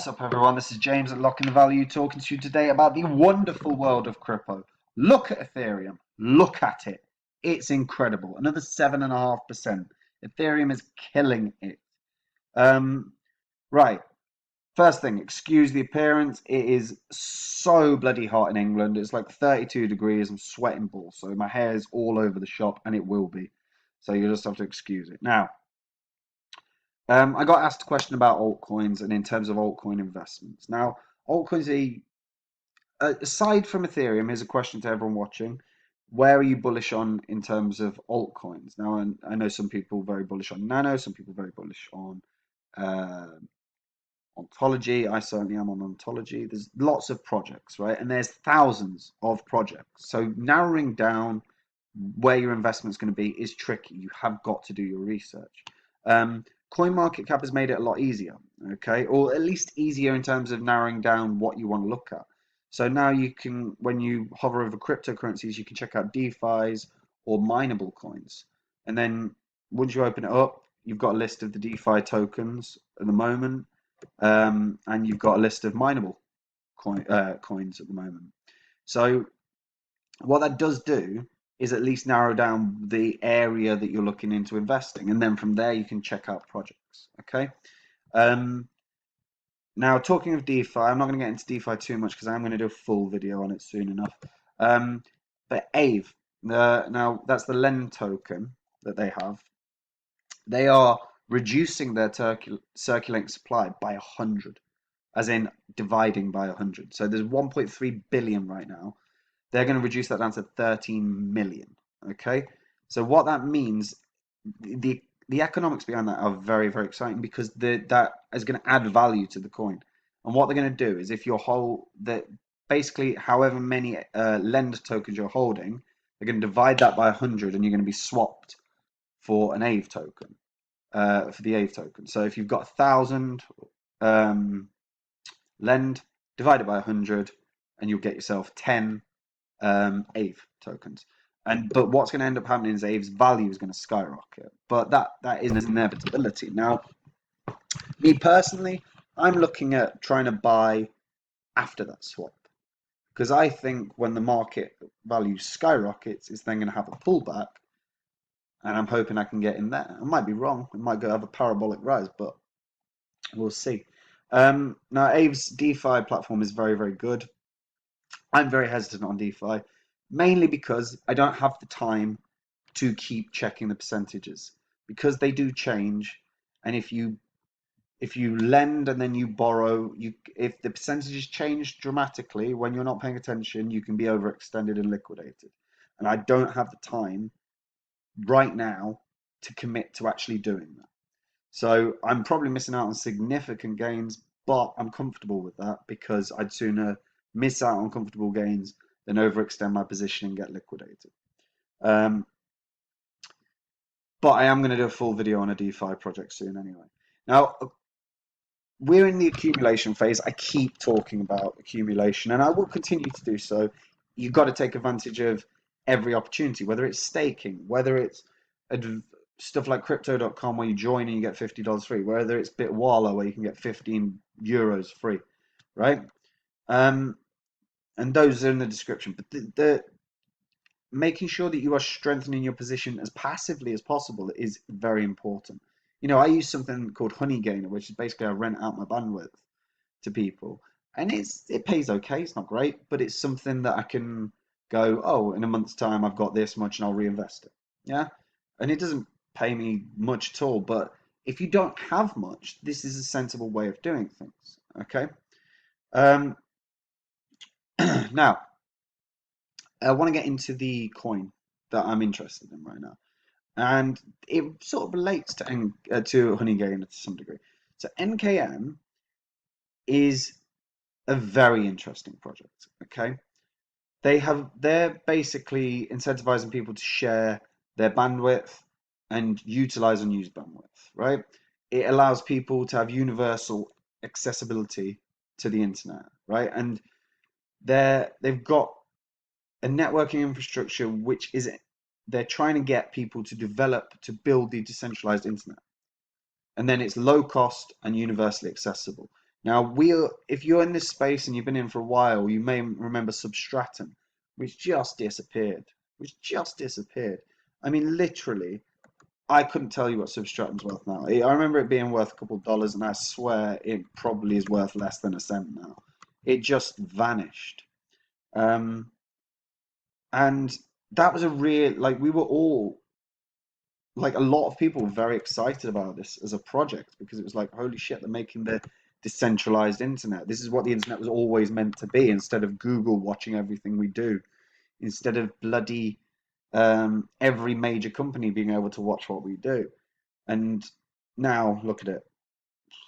What's up, everyone? This is James at Locking the Value, talking to you today about the wonderful world of crypto. Look at Ethereum. Look at it. It's incredible. Another 7.5%. Ethereum is killing it. Right. First thing, excuse the appearance. It is so bloody hot in England. It's like 32 degrees. I'm sweating balls. So my hair is all over the shop, and it will be. So you just have to excuse it. Now, I got asked a question about altcoins and in terms of altcoin investments. Now, altcoins aside from Ethereum, here's a question to everyone watching. Where are you bullish on in terms of altcoins? Now, I know some people very bullish on Nano, some people very bullish on Ontology. I certainly am on Ontology. There's lots of projects, right? And there's thousands of projects. So narrowing down where your investment's going to be is tricky. You have got to do your research. CoinMarketCap has made it a lot easier, okay? Or at least easier in terms of narrowing down what you want to look at. So now you can, when you hover over cryptocurrencies, you can check out DeFi's or mineable coins. And then once you open it up, you've got a list of the DeFi tokens at the moment, and you've got a list of mineable coins at the moment. So what that does do is at least narrow down the area that you're looking into investing, and then from there you can check out projects. Okay. Now, talking of DeFi, I'm not going to get into DeFi too much because I'm going to do a full video on it soon enough. But Aave, now that's the Lend token that they have. They are reducing their circulating supply by 100, as in dividing by 100. So there's 1.3 billion right now. They're going to reduce that down to 13 million. Okay, so what that means, the economics behind that are very, very exciting because that is going to add value to the coin. And what they're going to do is, if you basically however many Lend tokens you're holding, they're going to divide that by 100, and you're going to be swapped for an Aave token, for the Aave token. So if you've got 1,000 Lend, divide it by 100, and you'll get yourself 10 Aave tokens. But what's going to end up happening is Aave's value is going to skyrocket. But that is an inevitability. Now, me personally, I'm looking at trying to buy after that swap, because I think when the market value skyrockets, it's then going to have a pullback, and I'm hoping I can get in there. I might be wrong. It might go have a parabolic rise, but we'll see. Now, Aave's DeFi platform is very, very good. I'm very hesitant on DeFi, mainly because I don't have the time to keep checking the percentages, because they do change. And if you lend and then you borrow, if the percentages change dramatically when you're not paying attention, you can be overextended and liquidated. And I don't have the time right now to commit to actually doing that. So I'm probably missing out on significant gains, but I'm comfortable with that because I'd sooner miss out on comfortable gains than overextend my position and get liquidated. But I am going to do a full video on a DeFi project soon anyway. Now, we're in the accumulation phase. I keep talking about accumulation, and I will continue to do so. You've got to take advantage of every opportunity, whether it's staking, whether it's stuff like crypto.com where you join and you get $50 free, whether it's Bitwala where you can get 15 euros free, right? And those are in the description. But the making sure that you are strengthening your position as passively as possible is very important. You know, I use something called Honey Gainer, which is basically I rent out my bandwidth to people, and it pays okay. It's not great, but it's something that I can go, oh, in a month's time I've got this much and I'll reinvest it. Yeah, and it doesn't pay me much at all. But if you don't have much, this is a sensible way of doing things. Okay. Now, I want to get into the coin that I'm interested in right now, and it sort of relates to Honey Gainer to some degree. So NKN is a very interesting project. Okay, they're basically incentivizing people to share their bandwidth and utilize unused bandwidth. Right, it allows people to have universal accessibility to the internet. Right, and they've got a networking infrastructure which is, they're trying to get people to build the decentralized internet, and then it's low cost and universally accessible. Now, if you're in this space and you've been in for a while, you may remember substratum, which just disappeared. Which just disappeared. I mean, literally, I couldn't tell you what substratum's worth now. I remember it being worth a couple of dollars, and I swear it probably is worth less than a cent now. It just vanished. Um, and that was a real, like, we were all, like, a lot of people were very excited about this as a project because it was like, holy shit, they're making the decentralized internet. This is what the internet was always meant to be, instead of Google watching everything we do, instead of bloody every major company being able to watch what we do. And now look at it,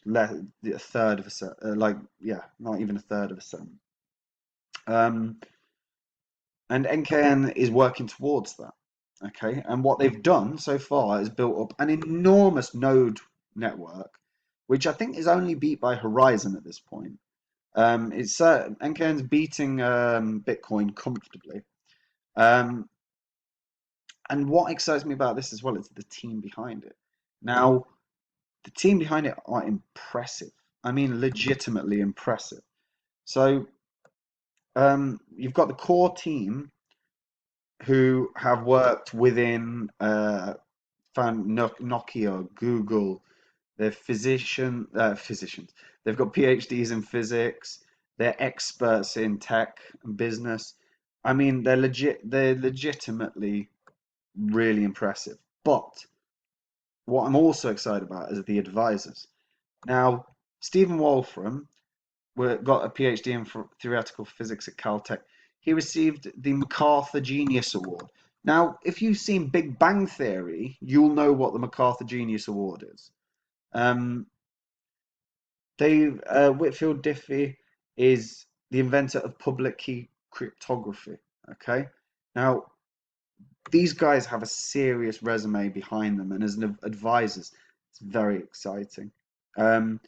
a third of a cent, like, yeah, not even a third of a cent. Um, and NKN is working towards that. Okay, and what they've done so far is built up an enormous node network, which I think is only beat by Horizon at this point. It's NKN's beating Bitcoin comfortably. Um, and what excites me about this as well is the team behind it. Now, the team behind it are impressive. I mean, legitimately impressive. So, you've got the core team who have worked within Nokia, Google. They're physicians. They've got PhDs in physics. They're experts in tech and business. I mean, They're legitimately really impressive. But what I'm also excited about is the advisors. Now, Stephen Wolfram got a PhD in theoretical physics at Caltech. He received the MacArthur Genius Award. Now, if you've seen Big Bang Theory, you'll know what the MacArthur Genius Award is. Um, Whitfield Diffie is the inventor of public key cryptography. Okay, now these guys have a serious resume behind them, and as an advisors, it's very exciting. Um,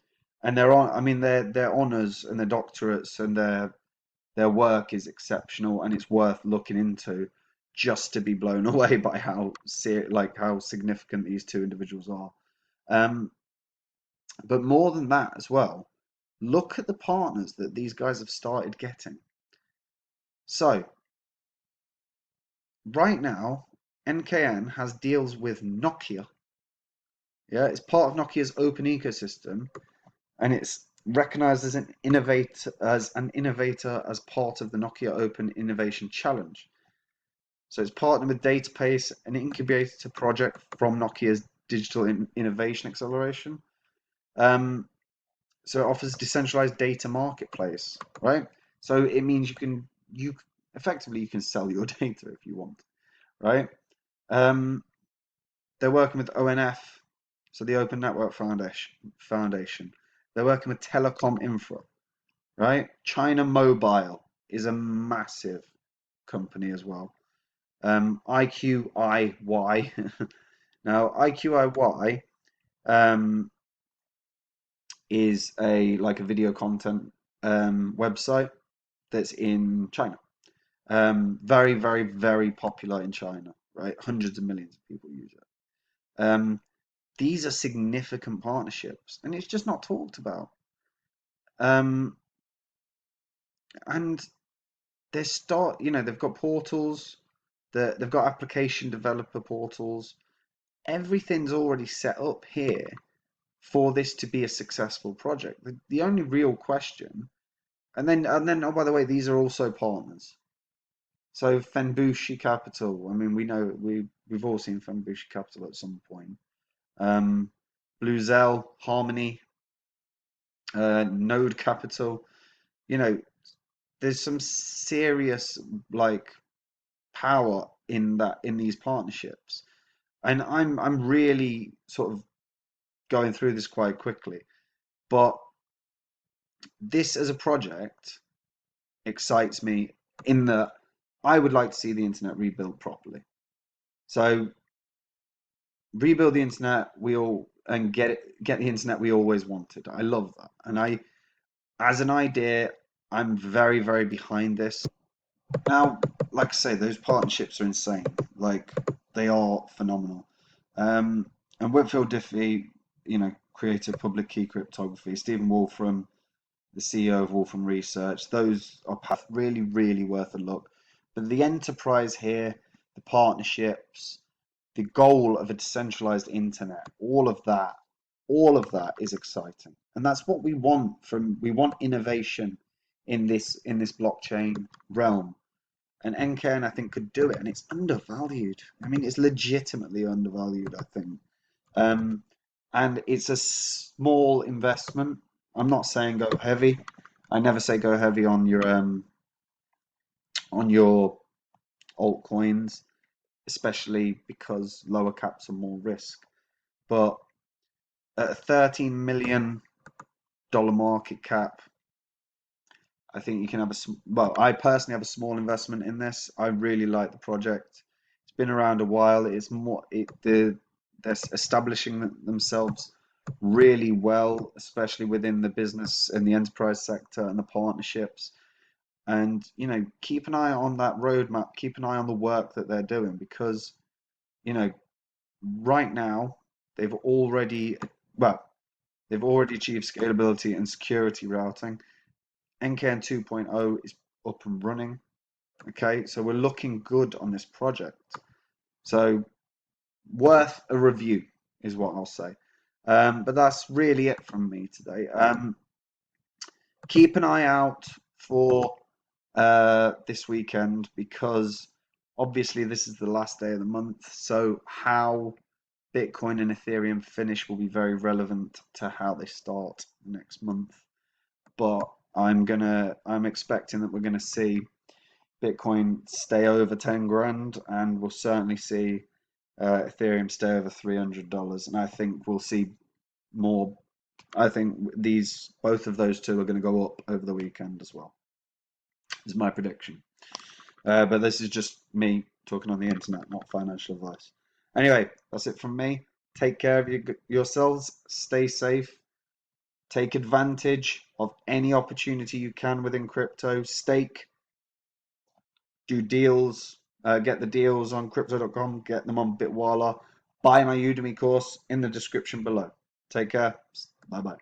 and I mean, their honors and their doctorates and their work is exceptional, and it's worth looking into just to be blown away by how significant these two individuals are. Um, but more than that as well, look at the partners that these guys have started getting. So right now, NKN has deals with Nokia. Yeah, it's part of Nokia's open ecosystem, and it's recognized as an innovator as part of the Nokia Open Innovation Challenge. So it's partnered with Database, an incubator project from Nokia's Digital Innovation Acceleration. So it offers decentralized data marketplace, right? So it means you effectively you can sell your data if you want, right? Um, they're working with ONF, so the Open Network Foundation. They're working with Telecom Infra, right? China Mobile is a massive company as well. IQIY. Now, IQIY is a video content website that's in China. Very, very, very popular in China, right? Hundreds of millions of people use it. These are significant partnerships, and it's just not talked about. Um, and they've got portals, they've got application developer portals. Everything's already set up here for this to be a successful project. The only real question, and then oh, by the way, these are also partners. So Fenbushi Capital. I mean, we've all seen Fenbushi Capital at some point. Bluezell, Harmony, Node Capital. You know, there's some serious like power in these partnerships, and I'm really sort of going through this quite quickly, but this as a project excites me in that I would like to see the internet rebuilt properly. So rebuild the internet and get the internet we always wanted. I love that, and as an idea, I'm very, very behind this. Now, like I say, those partnerships are insane. Like, they are phenomenal. And Whitfield Diffie, creator of public key cryptography. Stephen Wolfram, the CEO of Wolfram Research. Those are really, really worth a look. But the enterprise here, the partnerships, the goal of a decentralized internet, all of that is exciting. And that's what we want we want innovation in this blockchain realm. And NKN, I think, could do it, and it's undervalued. I mean, it's legitimately undervalued, I think. And it's a small investment. I'm not saying go heavy. I never say go heavy on your altcoins, especially because lower caps are more risk. But at a $13 million market cap, I think you can have I personally have a small investment in this. I really like the project. It's been around a while. They're establishing themselves really well, especially within the business and the enterprise sector and the partnerships. And keep an eye on that roadmap. Keep an eye on the work that they're doing, because right now they've already achieved scalability and security routing. NKN 2.0 is up and running. Okay, so we're looking good on this project. So worth a review is what I'll say. But that's really it from me today. Keep an eye out for this weekend, because obviously this is the last day of the month. So how Bitcoin and Ethereum finish will be very relevant to how they start next month. But I'm expecting that we're gonna see Bitcoin stay over 10 grand, and we'll certainly see Ethereum stay over $300. And I think we'll see more. I think both of those two are going to go up over the weekend as well. Is my prediction. But this is just me talking on the internet, not financial advice. Anyway, that's it from me. Take care of yourselves. Stay safe. Take advantage of any opportunity you can within crypto. Stake. Do deals. Get the deals on crypto.com. Get them on Bitwala. Buy my Udemy course in the description below. Take care. Bye-bye.